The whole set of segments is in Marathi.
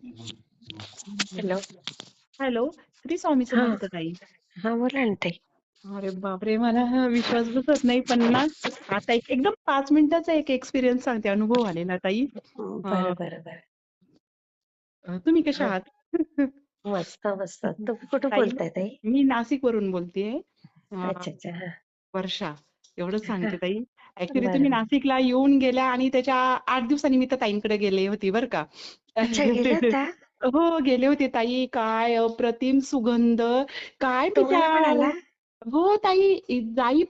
हॅलो. हॅलो. श्री स्वामी हा समर्थ ताई. हा बोला ना ताई. अरे बापरे, मला हा विश्वास बसत नाही पण ना, आता एकदम 5 मिनिटाचा एक एक्सपिरियन्स सांगते, अनुभव आलेला ताई. अं, बरं बरं बरं. तुम्ही कशा हा, आहात? मस्त मस्त. तुम्ही कुठं ताई, बोलताय ताई? मी नाशिक वरून बोलतेय. अच्छा अच्छा. हा वर्षा. एवढंच हा. सांगते ताई. ऍक्च्युली बरं तुम्ही बरं. नाशिकला येऊन गेल्या आणि त्याच्या 8 दिवसांनी मी तर ताईंकडे गेले होती बरं का. अच्छा, गेले होता. हो, गेले होते ताई. काय अप्रतिम सुगंध. काय मी त्या तुम्हाला पण आला? हो ताई, जाई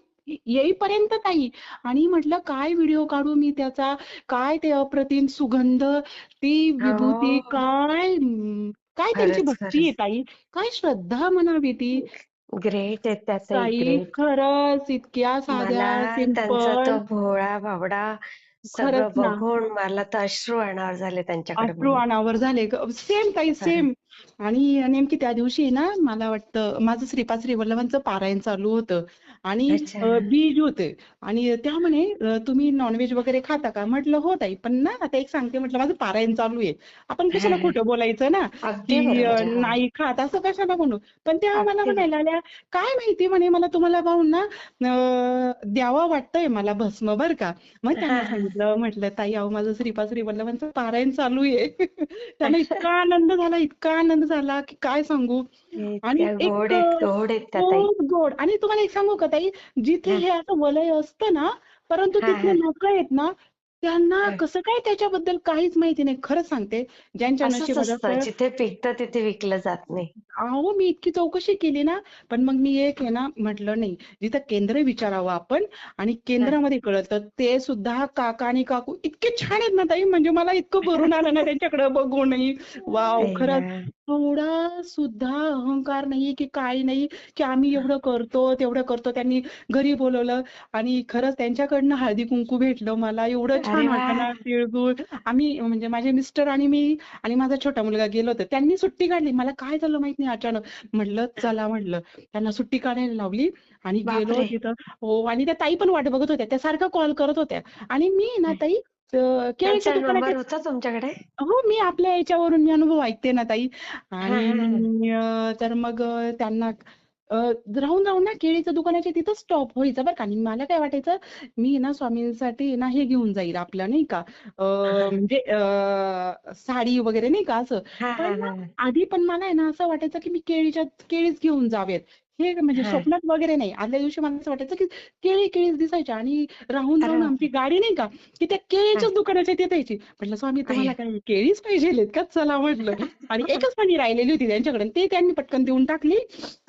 येईपर्यंत ताई. आणि म्हटलं काय व्हिडिओ काढू मी त्याचा. काय ते अप्रतिम सुगंध, ती विभूती, हो, काय त्यांची खरंच भक्ती आहे खरंच. ताई. काय श्रद्धा म्हणावी ती. ग्रेट आहेत त्या ताई, ताई ग्रेट. खरंच इतक्या मला साध्या त्यांचा सिंपल. तो भोळा बावडा खरंच सगळं ना. बघून मला तर अश्रू अनावर झाले त्यांच्याकडे अश्रू बघून. अनावर झाले. सेम ताई, खरं. सेम. आणि नेमकी त्या दिवशी ना, मला वाटतं माझं श्रीपाद श्रीवल्लभांचं पारायण चालू होतं आणि अच्छा. बीज होते. आणि त्या म्हणे तुम्ही नॉनव्हेज वगैरे खाता का? म्हटलं हो ताई, पण ना आता एक सांगते, म्हटलं माझं पारायण चालू आहे. आपण हा कशाला हा. खोटं बोलायचं ना, अगदी की बरोबर आहे. हो, नाही खात असं कशाला म्हणू. पण त्या मला अगदी म्हणायला लागल्या, काय माहिती म्हणे, मला तुम्हाला पाहून ना द्यावं वाटतंय मला भस्म बरं का. मग हा त्यांना हा. सांगितलं, म्हटलं ताई अहो माझं श्रीपाद श्रीवल्लभांचं पारायण चालू आहे. त्यांना इतका आनंद झाला, इतका आनंद झाला की काय सांगू. आणि इतक्या एक गोड आहेत, गोड आहेत त्या ताई. खूप गोड. आणि तुम्हाला एक सांगू का ताई, जिथे हा हे असं वलय असतं ना, परंतु हा तिथले हा लोक आहेत ना, त्यांना हा. कसं काय त्याच्याबद्दल काहीच माहिती नाही. खरंच सांगते, ज्यांच्या असंच नशिबात असतं, असतं. जिथे पिकतं तिथे विकलं जात नाही. अहो, मी इतकी चौकशी केली ना, पण मग मी एक आहे ना, म्हटलं नाही, जिथं केंद्र विचारावं आपण आणि हा. केंद्रामध्ये कळतं. ते सुद्धा काका आणि काकू इतके छान आहेत ना ताई, म्हणजे मला इतकं भरून आलं ना त्यांच्याकडे बघूनही. वॉव! अय्या. खरंच थोडा सुद्धा अहंकार नाहीये, की काही नाही, की आम्ही एवढं करतो, तेवढं करतो. त्यांनी घरी बोलवलं आणि खरंच त्यांच्याकडनं हळदी-कुंकू भेटलं मला. एवढं अरे छान वा. वाटलं ना, तिळगुळ. आम्ही म्हणजे माझे मिस्टर आणि मी आणि माझा छोटा मुलगा गेलो होतो. त्यांनी सुट्टी काढली. मला काय झालं माहित नाही, अचानक. म्हटलं चला, म्हटलं त्यांना सुट्टी काढायला लावली आणि गेलो बापरे. तिथं. हो, आणि त्या ताई पण वाट बघत होत्या. त्या सारखं कॉल करत होत्या. आणि मी ना ताई, केळीच्या त्यांचा दुकानाच्या. नंबर होता तुमच्याकडे? हो, मी आपल्या याच्यावरून मी अनुभव ऐकते ना ताई. हा हा हा. आणि तर मग त्यांना अ, राहून ना केळीच्या दुकानाच्या तिथं स्टॉप व्हायचा बरं का. आणि मला काय वाटायचं, मी ना स्वामींसाठी ना हे घेऊन जाईल आपलं नाही का, हा म्हणजे साडी वगैरे नाही का असं. हा पण हा ना हा आधी पण मला आहे ना असं वाटायचं, की मी केळीच घेऊन जावेत. हे म्हणजे हा. स्वप्नात वगैरे नाही. आदल्या दिवशी मला असं वाटायचं, की केळीच दिसायच्या आणि अरे राहून आमची बापरे. गाडी नाही का, की त्या हा. केळीच्याच दुकानाच्या तिथे यायची. म्हटलं, "स्वामी तुम्हाला अय्या. काय केळीच पाहिजेलेत का? चला," म्हटलं. आणि एकच फणी राहिलेली होती त्यांच्याकडे आणि ते त्यांनी पटकन देऊन टाकली.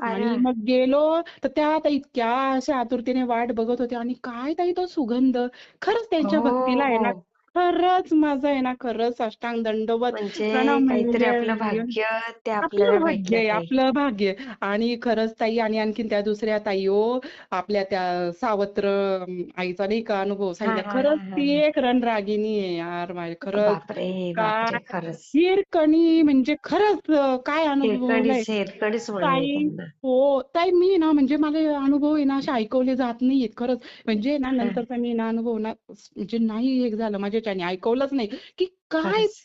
अरे आणि वा. मग गेलो, तर त्या आता इतक्या अशा आतुरतेने वाट बघत होत्या आणि काय ताई तो सुगंध. खरंच हो त्यांच्या भक्तीला आहे हो. ना, खरंच माझं आहे ना, खरंच साष्टांग दंडवत म्हणजे प्रणाम काहीतरी म्हणलेले आपलं आहे. भाग्य ते आपलं आपल्याला भाग्य भेटलं आहे, ताई. आपलं भाग्य. आणि खरंच ताई, आणि आणखीन त्या दुसऱ्या ताई हो, आपल्या त्या सावत्र आईचा नाही का अनुभव हा सांगितला. हा खरंच हा हा ती एक रणरागिणी आहे यार माझी. हा. खरंच बापरे काय बापरे, खरंच. हिरकणी, म्हणजे खरंच काय अनुभवलंय हिरकणीच हिरकणीच म्हणावी ताई. त्यांना. हो ताई, मी ना म्हणजे मला हे अनुभव आहे ना असे ऐकवले जात नाहीयेत खरंच. म्हणजे ना हा. नंतरचा मी ना अनुभव ना म्हणजे नाही हे झालं माझ्याच्याने, ऐकवलंच नाही, की काय खरंच.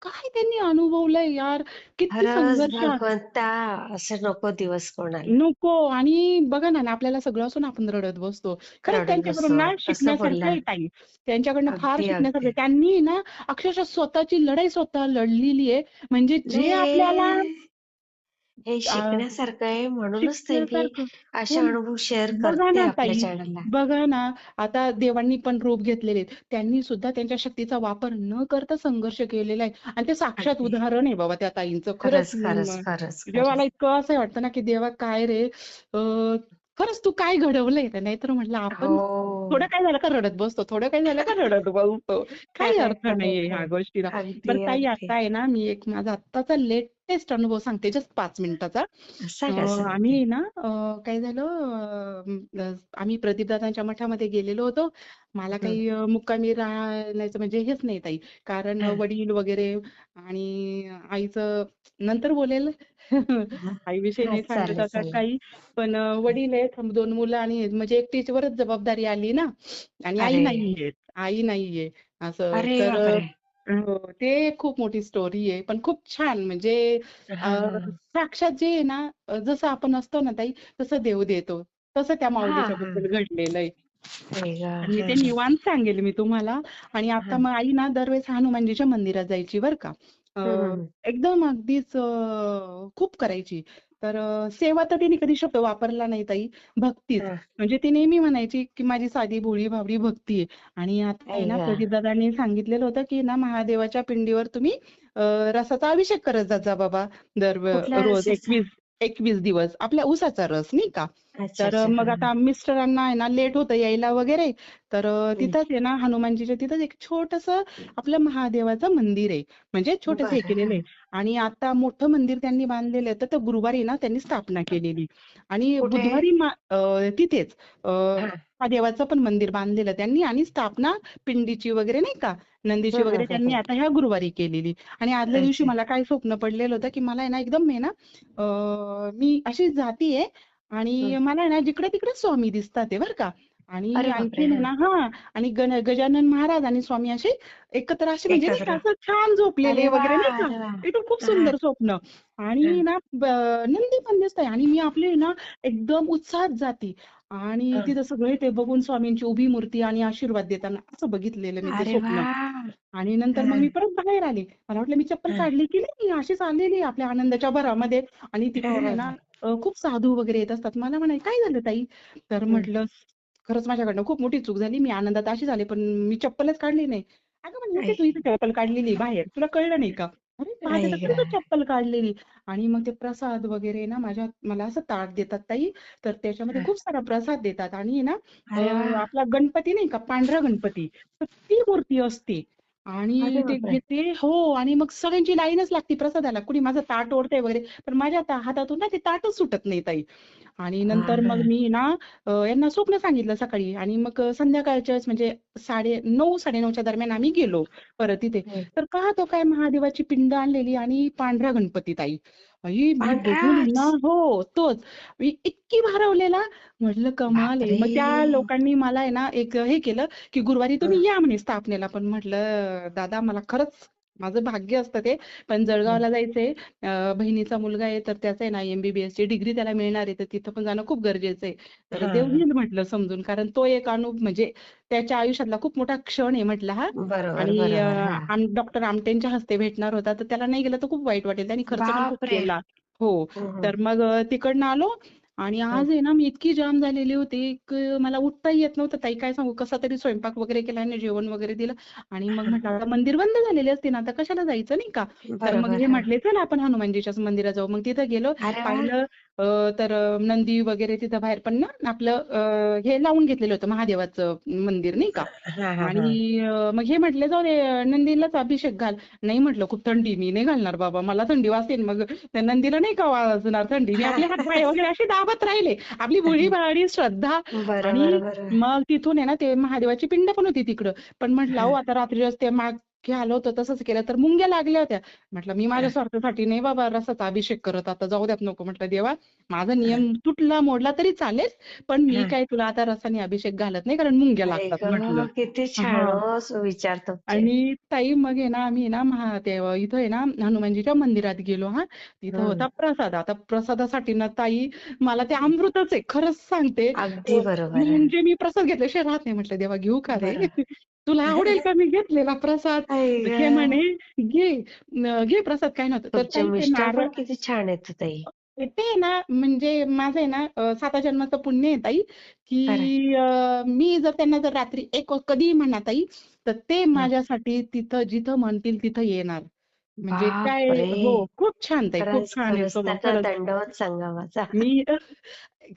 काय त्यांनी अनुभवलंय यार. किती खरंच संघर्ष. भगवंता, असं नको दिवस कोणाला. नको. आणि बघा ना, आपल्याला सगळं असून आपण रडत बसतो. खरंच रडत त्यांच्याकडून बसतो. ना कसं शिकण्यासारखं बोलला. आहे ताई. त्यांच्याकडनं फार अगदी शिकण्यासारखं अगदी. आहे. त्यांनी ना अक्षरशः स्वतःची लढाई स्वतः लढलेली आहे. म्हणजे जे नाही, आपल्याला हे अ, शिकण्यासारखं आहे, म्हणूनच तर मी शिकण्यासारखं. असे हो ना. अनुभव शेअर बघा करते ना आपल्या ताई, चॅनलला. बघा ना, आता देवांनी पण रूप घेतलेले आहेत. त्यांनी सुद्धा त्यांच्या शक्तीचा वापर न करता संघर्ष केलेला आहे आणि ते साक्षात अगदी. उदाहरण आहे बाबा त्या ताईंचं. खरंच खरंच खरंच खरंच जेव्हा मला खरंच. इतकं असं वाटतं ना, की देवा काय रे, खरंच तू काय घडवलंय का? नाहीतर म्हटलं आपण हो. थोडं काय झालं का रडत बसतो, थोडं काय झालं का रडत बसतो. काही खरंय अर्थ खरंय नाहीये ह्या खरंय. गोष्टीला. बरं अगदी ताई, अगदी. आता आहे ना, मी एक माझा आत्ताचा लेटेस्ट अनुभव सांगते, जस्ट 5 मिनिटाचा. सांगा सांगा ताई. आम्ही ना काय झालं, आम्ही प्रदीपदादांच्या मठामध्ये गेलेलो होतो. मला हं. काही मुक्कामी राहण्याचं म्हणजे हेच नाही ताई. कारण हा. वडील वगैरे आणि आईचं नंतर बोलेल. हा. आईविषयी हा, नाही सांगत चालेल आता चालेल. काही. पण वडील आहेत, 2 मुलं आणि म्हणजे एकटीच्यावरच जबाबदारी आली ना. आणि आई अरे. नाहीये. आई नाहीये असं. अरे तर बापरे. हो, ते खूप मोठी स्टोरी आहे. पण खूप छान म्हणजे अ, हां. साक्षात जे आहे ना, जसं आपण असतो ना ताई, तसं देव देतो. तसं त्या हां, माऊलीच्या हां. बद्दल घडलेलं आहे. आई गं! आणि हां, ते हां. निवांत सांगेल मी तुम्हाला. आणि आता हां. मग आई ना दरवेळेस हनुमानजीच्या मंदिरात जायची बरं का. अ, हं, हं, हं. एकदम अगदीच खूप करायची. तर सेवा तर तिने कधी शब्द वापरला नाही ताई, भक्तीच. हां. म्हणजे ती नेहमी म्हणायची, की माझी साधी भोळी-भाबडी भक्ती आहे. आणि आता आहे आई ना गं! प्रदीपदादांनी सांगितलेलं होतं, की ना महादेवाच्या पिंडीवर तुम्ही अ, रसाचा अभिषेक करत जात जा बाबा कुठल्या रोज रसाचा? 21 दिवस. आपल्या उसाचा रस नाही का. अच्छा, तर अच्छा. मग हां, हां. आता मिस्टरांना आहे ना लेट होतं यायला वगैरे. तर हं. तिथंच आहे ना हनुमानजीच्या तिथंच एक छोटंसं आपलं महादेवाचं मंदिर आहे. म्हणजे छोटंसं हे बरं. केलेलं आहे. हां. आणि आता मोठं मंदिर त्यांनी बांधलेलं आहे. तर ते गुरुवारी ना त्यांनी स्थापना केलेली. आणि कुठे? बुधवारी तिथेच हां. महादेवाचं पण मंदिर बांधलेलं त्यांनी. आणि स्थापना पिंडीची वगैरे नाही का, नंदीची हं, हं, वगैरे हं, त्यांनी हं. आता ह्या गुरुवारी केलेली. आणि आदल्या दिवशी अच्छा. मला काय स्वप्न पडलेलं होतं, की मला आहे ना एकदम आहे ना मी अशीच जातीये हं. आणि मला आहे ना जिकडे-तिकडे स्वामी दिसतात आहे बरं का. आणि अरे बापरे! आणखीन आहे हां. ना आणि गजानन महाराज आणि स्वामी असे एकत्र असे म्हणजे नाही का एकत्र. असं छान झोपलेले अरे वगैरे नाही वाह! का. अरे वाह! एकदम खूप हां, सुंदर स्वप्न. आणि हां, ना नंदी पण दिसतंय आणि मी आपली ना एकदम उत्साहात जाती. आणि हां. तिथं सगळे ते बघून स्वामींची उभी मूर्ती आणि आशीर्वाद देताना असं बघितलेलं मी ते अरे स्वप्न. वाह! आणि नंतर मग मी हां, परत बाहेर आले. मला वाटलं मी चप्पल हां. काढली की नाही, मी अशीच आलेली आपल्या आनंदाच्या भरामध्ये. आणि हां, तिकडून आहे हां, ना हां. खूप साधू वगैरे येत असतात. मला म्हणाले, "काय झालं ताई?" तर हं. म्हटलं, "खरंच माझ्याकडनं खूप मोठी चूक झाली. मी आनंदात अशी झाले, पण मी चप्पलच काढली नाही." "अगं म्हणलं, इथे आई तू इथे चप्पल काढलेली बाहेर. तुला कळलं नाही का?" "अरे पाहते आई तर खरंच गं! चप्पल काढलेली." आणि मग ते प्रसाद वगैरे ना मला असं ताट देतात ताई. तर त्याच्यामध्ये हां. खूप सारा प्रसाद देतात. आणि ना अरे वाह! आपला गणपती नाही का, पांढरा गणपती, तर ती मूर्ती असते. आणि अरे ते बापरे! घेते हो. आणि मग सगळ्यांची लाईनच लागते प्रसादाला. कुणी माझं ताट ओढतंय वगैरे. पण माझ्या हातातून ना ते ताटच सुटत नाही ताई. आणि हां, नंतर मग हां. मी ना यांना स्वप्न सांगितलं सकाळी. आणि मग संध्याकाळच्याच म्हणजे 9:00-9:30च्या दरम्यान आम्ही गेलो परत तिथे. हं. तर पाहतो काय महादेवाची पिंड आणलेली आणि पांढरा गणपती ताई. आई मी बघून आहे ना पांढराच? हो, तोच. मी इतकी भारावलेला, म्हटलं कमाल आहे. बापरे! मग त्या लोकांनी मला आहे ना एक हे केलं, की गुरुवारी हं, तुम्ही या म्हणे स्थापनेला. पण म्हटलं दादा मला खरंच माझं भाग्य असतं ते. पण हं. जळगावला जायचंय. बहिणीचा मुलगा आहे तर त्याचं आहे ना एम-बी-बी-एसची डिग्री त्याला मिळणार आहे. तर तिथं पण जाणं खूप गरजेचं आहे. तर हां, देव हां. घेईल म्हटलं समजून. कारण तो एक म्हणजे त्याच्या आयुष्यातला खूप मोठा क्षण आहे म्हटलं हा. बरोबर, आणि बरोबर. हां. डॉक्टर आमटेंच्या हस्ते भेटणार होता. तर त्याला नाही गेलं तर खूप वाईट वाटेल. त्यांनी खर्च पण खूप बापरे! केला. हो. हं, हं, तर मग तिकडनं आलो. आणि हं. आज आहे ना मी इतकी जाम झालेली होती, की मला उठताही येत नव्हतं ताई. काय सांगू कसा तरी स्वयंपाक वगैरे केला आणि जेवण वगैरे दिलं. आणि मग म्हटलं आता मंदिर बंद झालेले असते ना, आता कशाला जायचं नाही का. तर मग बरोबर. हे हां. म्हटले चल आपण हनुमानजीच्याच मंदिरात जाऊ. मग तिथं गेलो, अरे वाह! पाहिलं. तर नंदी वगैरे तिथं बाहेर पण ना आपलं हे लावून घेतलेलं होतं महादेवाचं मंदिर नाही का. हां, हां, आणि हां. मग हे म्हटले जाऊ दे नंदीलाच अभिषेक घाल. नाही म्हटलं खूप थंडी मी नाही घालणार बाबा. मला थंडी वाजते. मग त्या नंदीला नाही का वाजणार थंडी. मी आपले हात-पाय वगैरे असे दाबत राहिले. आपली भोळी-भाडी श्रद्धा. आणि बरोबर, बरोबर. मग तिथून आहे ना ते महादेवाची पिंड पण होती तिकडं. पण म्हटलं अहो हां, आता रात्री रस्ते मागे आलो होतो तसंच केलं तर मुंग्या लागल्या होत्या. म्हटलं मी माझ्या हां, स्वार्थासाठी नाही बाबा रसाचा अभिषेक करत आता जाऊ द्यात नको. म्हटलं देवा माझा हां, नियम तुटला मोडला तरी चालेल. पण मी हां. काय तुला आता रसाने अभिषेक घालत नाही कारण मुंग्या आई लागतात म्हटलं. गं! किती छान हां. हो सुविचार तुमचे. आणि ताई मग आहे ना आम्ही आहे ना इथं आहे ना हनुमानजीच्या मंदिरात गेलो हां. तिथं हं, होता प्रसाद. आता प्रसादासाठी ना ताई मला ते हं. अमृतच आहे. खरंच सांगते. अगदी बरोबर. म्हणजे मी प्रसाद घेतल्याशिवाय राहत नाही. म्हटलं देवा घेऊ का रे? बरं. तुला आवडेल का मी घेतलेला प्रसाद? आई तर हे गं! म्हणे घे. घे प्रसाद काही नव्हतं. तर तुमचे ताई ते मिस्टर नारळ पण किती छान आहेत ताई. ते आहे ना म्हणजे माझं आहे ना 7 जन्माचं पुण्य आहे ताई, खरंय. की मी जर त्यांना रात्री एक कधीही म्हणा ताई, तर ते हं. माझ्यासाठी तिथं जिथं म्हणतील तिथं येणार. म्हणजे काय बापरे! हो, खूप छान ताई, खूप खरंच, छान आहे खरंच स्वभाव त्यांना खरंच. दंडवत सांगा माझा. मी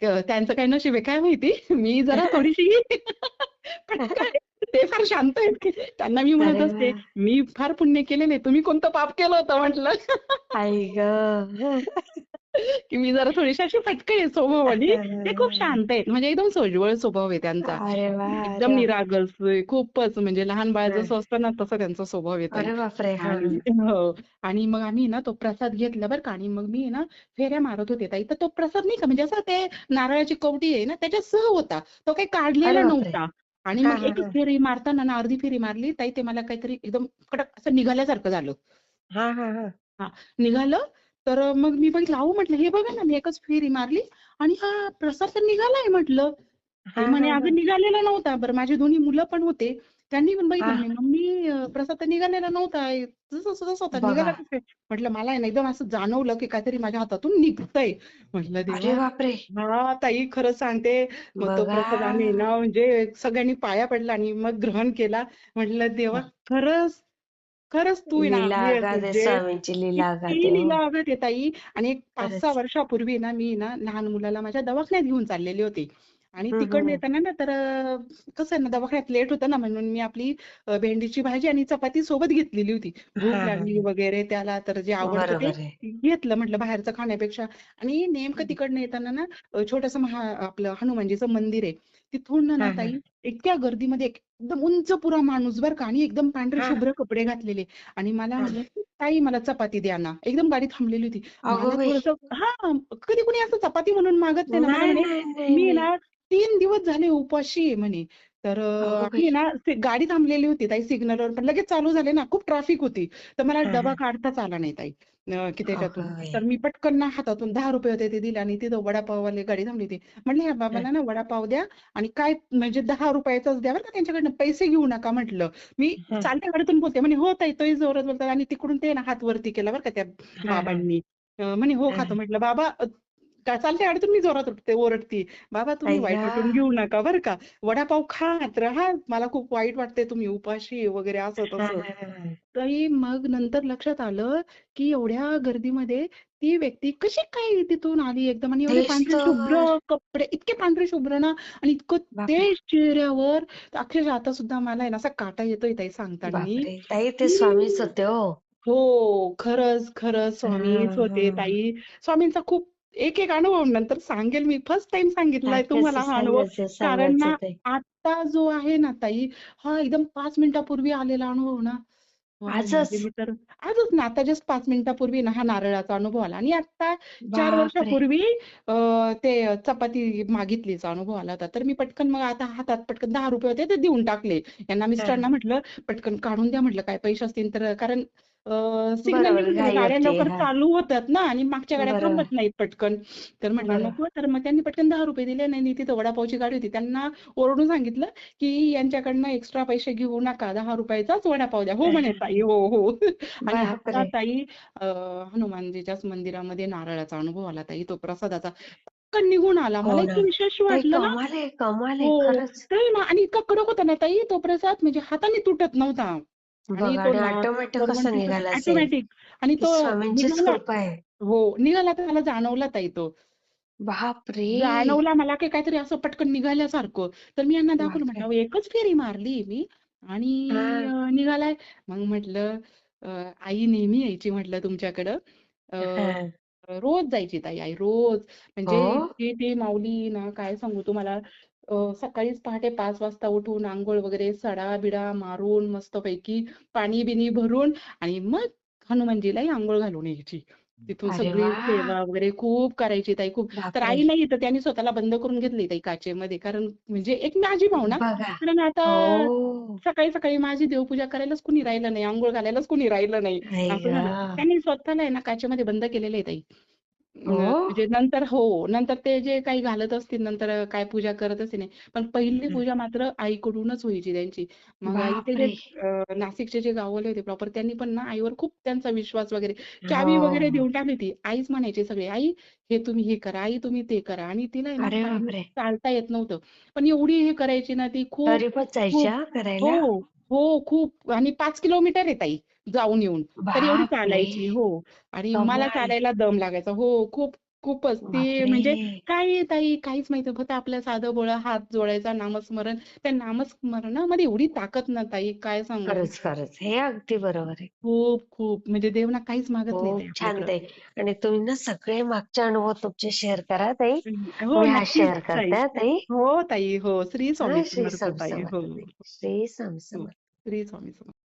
त्यांचं काय नशीब आहे काय माहिती. मी जरा थोडीशी फटका आहे. ते फार शांत आहेत. त्यांना मी म्हणत अरे असते, वाह! "मी फार पुण्य केलेलं आहे. तुम्ही कोणतं पाप केलं होतं?" म्हटलं. आई गं! की मी जरा थोडीशी अशी फटके आहे स्वभावाने. ते खूप शांत आहेत. म्हणजे एकदम सोज्वळ स्वभाव आहे त्यांचा. अरे वाह! एकदम अरे वाह! निरागस आहे. खूपच म्हणजे लहान बाळ हं. जसं असतं ना, तसा त्यांचा स्वभाव आहे ताई. अरे बापरे! हां, आणि हां. हो. आणि मग आम्ही ना तो प्रसाद घेतला बरं का. आणि मग मी ना फेऱ्या मारत होते ताई. तर तो प्रसाद नाही का म्हणजे असं ते नारळाची कवटी आहे ना, त्याच्यासह होता. तो काही अरे काढलेला बापरे! नव्हता. आणि हा मग हा एकच हा फेरी मारताना ना अर्धी फेरी मारली ताई, ते मला काहीतरी एकदम कडक असं निघाल्यासारखं झालं. हा हा हा हां, निघालं. तर मग मी बघितलं, अहो म्हटलं, "हे बघा ना, मी एकच फेरी मारली आणि हा प्रसाद तर निघालाय," म्हटलं. हा ते म्हणे, हा हा "अगं निघालेला नव्हता." बरं माझे दोन्ही मुलं पण होते. त्यांनी पण बघितलं हा म्हणे, "मम्मी प्रसाद तर निघालेला नव्हता. जसा होता निघाला बघा. कसं काय?" म्हटलं, "मला आहे ना एकदम असं जाणवलं, की काहीतरी माझ्या हातातून निघतंय." म्हटलं, अरे "देवा." बापरे. हां, ताई खरं सांगते. मग तो बघा. प्रसाद आम्ही ना म्हणजे सगळ्यांनी पाया पडला आणि मग ग्रहण केला. म्हटलं, "देवा खरंच खरंच तू आहे ना लीला आहेस अगाध आहे, म्हणजे स्वामींची लीला अगाध किती आहे हो. लीला अगं ते ताई." आणि एक 5-6 खरंच. वर्षापूर्वी ना मी ना लहान मुलाला माझ्या दवाखान्यात घेऊन चाललेले होते आणि तिकडनं हम्म. येताना ना तर कसं आहे ना दवाखान्यात लेट होतं ना म्हणून मी आपली भेंडीची भाजी आणि चपाती सोबत घेतलेली होती. हा भूक हा लागली वगैरे त्याला तर जे आवडतं ते बरोबर आहे. घेतलं म्हटलं बाहेरचं खाण्यापेक्षा. आणि नेमकं तिकडनं येताना ना छोटंसं आपलं हनुमानजीचं मंदिर आहे. तिथून ना हा हा ताई इतक्या गर्दीमध्ये एकदम उंच पुरा माणूस बरं का आणि एकदम पांढरे हा शुभ्र कपडे घातलेले आणि मला हा म्हणे, "ताई मला चपाती द्या ना." एकदम गाडी थांबलेली होती. अगो मला बाई. थोडंसं हां, कधी कुणी असं चपाती म्हणून मागत नाही ना. मला नाही म्हणे, नाही नाही "मी नाही. ना 3 दिवस झाले उपाशी आहे" म्हणे. तर अगो बाई. आम्ही ना गाडी थांबलेली होती ताई सिग्नलवर, पण लगेच चालू झाले ना, खूप ट्रॅफिक होती. तर मला हा डबा हा काढताच आला नाही ताई की अगो त्याच्यातून. बाई. तर मी पटकन ना हातातून ₹10 होते ते दिले आणि तिथं वडापाववाले गाडी थांबली होती. म्हटलं, "ह्या हा बाबांना ना वडापाव द्या आणि काय म्हणजे ₹10च द्या बरं का, त्यांच्याकडनं पैसे घेऊ नका" म्हटलं. मी हा चालत्या गाडीतून बोलते. म्हणे, "हो ताई." तोही जोरात बोलतात आणि तिकडून ते ना हात वरती केला बरं का त्या हा हा बाबांनी. म्हणे, "हो हा खातो." म्हटलं, "बाबा काय चालत्या गाडीतून मी जोरात ओरडते. बाबा तुम्ही आई वाईट वाटून गं. घेऊ नका बरं का. वडापाव खात राहा. मला खूप वाईट वाटतंय तुम्ही उपाशी आहे वगैरे असं हा तसं." हा हा तरी मग नंतर लक्षात आलं, की एवढ्या गर्दीमध्ये ती व्यक्ती कशी काय तिथून आली एकदम आणि एवढे तेच पांढरे शुभ्र तर. कपडे, इतके पांढरे शुभ्र ना आणि इतकं बापरे. तेज चेहऱ्यावर. अक्षरशः आता सुद्धा मला आहे ना असा काटा येतोय ताई सांगतानी, बापरे ताई, ते स्वामीच की होते हो. हो, खरंच हा स्वामीच होते हा ताई. स्वामींचा खूप एक-एक अनुभव नंतर सांगेल मी. फर्स्ट टाईम सांगितलाय सांगायचं तुम्हाला हा अनुभव. सांगायचं कारण सांगायचं ना ताई. आता जो आहे ना ताई, हा एकदम 5 मिनिटापूर्वी आलेला अनुभव ना, म्हणजे आजच. मी तर आजच ना आता जस्ट 5 मिनिटापूर्वी ना हा नारळाचा अनुभव आला आणि आता 4 बापरे. वर्षापूर्वी ते चपाती मागितलीचा अनुभव आला होता. तर मी पटकन मग आता हातात पटकन ₹10 होते ते देऊन टाकले. यांना हा मिस्टरांना म्हटलं, "पटकन काढून द्या," म्हटलं, "काय पैसे असतील तर." कारण सिग्नल बरोबर, निघून घाई गाड्या होते. लवकर हा चालू होतात ना आणि मागच्या गाड्या बरोबर थांबत नाहीत पटकन. तर म्हटलं बरोबर. नको. तर मग त्यांनी पटकन ₹10 दिले आणि तिथं वडापावची गाडी होती. त्यांना ओरडून सांगितलं, की यांच्याकडनं एक्स्ट्रा पैसे घेऊ नका. ₹10 चाच वडापाव द्या. हो म्हणे ताई. हो, हो. आणि आता बापरे. ताई अ, हनुमानजीच्याच मंदिरामध्ये नारळाचा अनुभव आला ताई. तो प्रसादाचा पटकन निघून आला. हो मला ना. इतकं विशेष ताई वाटलं ना. कमाल आहे, कमाल आहे हो. खरंच. तर ना आणि इतका कडक होता ना ताई तो प्रसाद म्हणजे हाताने तुटत नव्हता. आणि बघा तो आणि ऑटोमॅटिक कसं करवंटीचा निघाला असेल. ऑटोमॅटिक आणि ती तो स्वामींचीच निघाला. कृपा आहे. हो, निघाला तर मला जाणवला ताई तो. बापरे. जाणवला मला की काहीतरी असं पटकन निघाल्यासारखं. तर मी यांना दाखवलं म्हटलं, बापरे. "अहो एकच फेरी मारली मी आणि हा निघालाय." मग म्हटलं, "आई नेहमी यायची म्हटलं तुमच्याकडं." अ, हा रोज जायची ताई आई रोज. म्हणजे हो. इतकी ती माऊली ना काय सांगू तुम्हाला. सकाळीच पहाटे 5 वाजता उठून अंघोळ वगैरे सडा-बिडा मारून मस्तपैकी पाणी-बिणी भरून आणि मग हनुमानजीलाही अंघोळ घालून यायची. तिथून अरे सगळी वा. सेवा वगैरे खूप करायची ताई खूप. तर बापरे. आई नाही तर त्यांनी स्वतःला बंद करून घेतली ताई काचेमध्ये. कारण म्हणजे एक माझी भावना. बघा. कारण आता हो. सकाळी-सकाळी माझी देवपूजा करायलाच कुणी राहिलं नाही, अंघोळ घालायलाच कुणी राहिलं नाही. आई असं झालं. गं. त्यांनी स्वतःला आहे ना काचेमध्ये बंद केलेलं आहे ताई. हो. म्हणजे नंतर हो, नंतर ते जे काही घालत असतील नंतर काय पूजा करत असतील नाही. पण पहिली हं. पूजा मात्र आईकडूनच व्हायची त्यांची. मग इथे जे बापरे. नाशिकचे जे गाववाले होते प्रॉपर त्यांनी पण ना आईवर खूप त्यांचा विश्वास वगैरे चावी वगैरे हो. देऊन टाकली होती. आईच म्हणायची सगळे, "आई हे तुम्ही हे करा, आई तुम्ही ते करा." आणि तिला आहे ना अरे पायी बापरे. चालता येत नव्हतं. पण एवढी हे करायची ना ती खूप, तरी पण खूप जायच्या करायला? हो, हो, खूप आणि 5 किलोमीटर आहे ताई जाऊन येऊन. तर एवढी बापरे. चालायची. हो. आणि मला कमाल. चालायला दम लागायचा. हो, खूपच. ते बापरे. म्हणजे काय ताई काहीच माहीत नाही. फक्त आपलं साधं-भोळं हात जोडायचा, नामस्मरण. त्या नामस्मरणामध्ये एवढी ताकद ना ताई काय सांगू. खरंच, खरंच. हे अगदी बरोबर आहे. खूप म्हणजे देव ना काहीच मागत नाही ताई खूप छान आपल्याकडं. ताई. आणि तुम्ही ना सगळे मागचे अनुभव तुमचे शेअर करा ताई. हो, मी हा नक्कीच शेअर ताई. करते हां ताई. हो ताई. हो. श्री हां, स्वामी श्री समर्थ स्वामी ताई. हो, समर्थ ताई. श्री स्वामी हो. समर्थ. श्री स्वामी समर्थ.